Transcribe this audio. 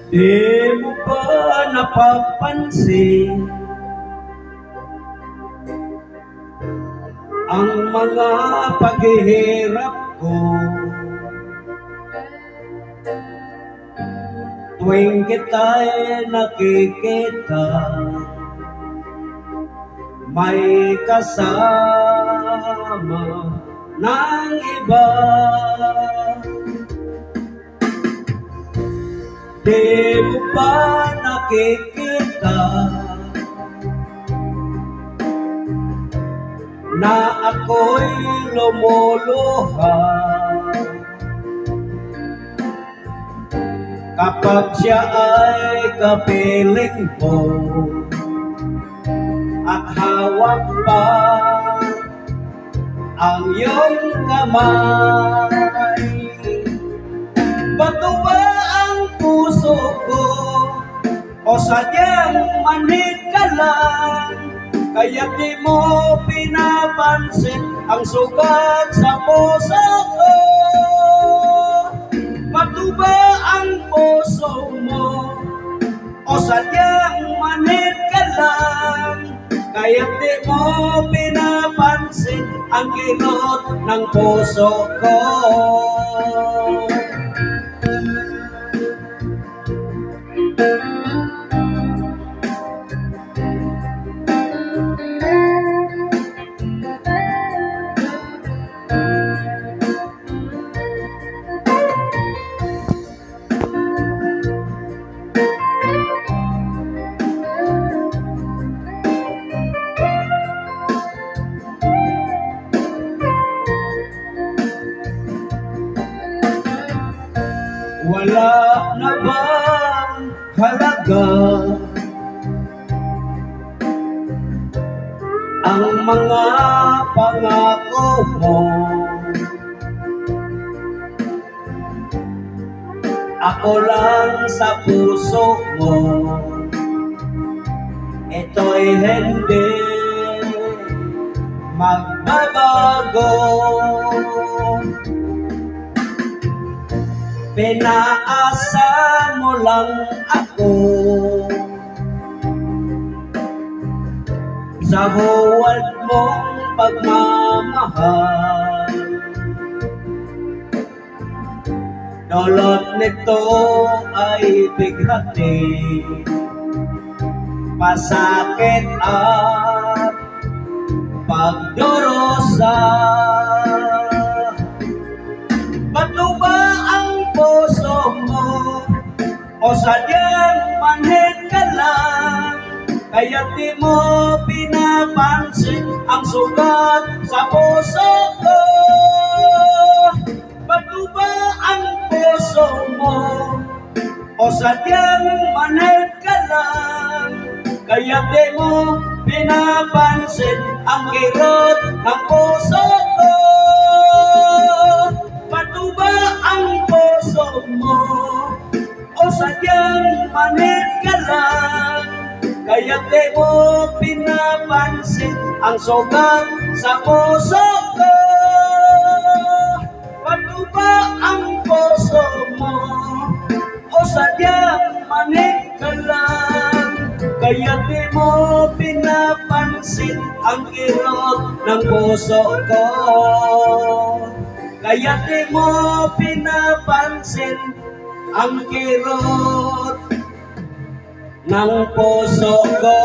Di mo ba napapansin ang mga paghihirap ko? Tuwing kita'y nakikita, may kasama ng iba. Di mo ba nakikita na ako'y lumuluha kapag siya ay kapiling ko at hawak pa ang iyong kamay? Bato ba ang puso ko o sadyang manhid ka lang, kaya di mo pinapansin ang sugat sa puso ko? Bato ba ang puso mo o sadyang manhid ka lang, kaya di mo pinapansin ang kilot ng puso ko? Wala na bang halaga ang mga pangako mo? Ako lang sa puso mo, ito'y hindi magbabago. Pinaasa mo lang ako sa huwad mong pagmamahal. Dulot nito ay bighati, pasakit at pagdurusa. Bato ba ang puso mo o sadyang manhid ka lang, kaya di mo pinapansin ang sugat sa puso ko? Bato ba ang puso mo o sadyang manhid ka lang, kaya di mo pinapansin ang kirot ng puso ko? Bato ba ang puso mo o sadyang manhid ka lang, kaya di mo pinapansin ang sugat sa puso ko? Bato ba ang puso mo o sadyang manhid ka lang, kaya di mo pinapansin ang kirot ng puso ko? Kaya di mo pinapansin ang kirot ng puso ko.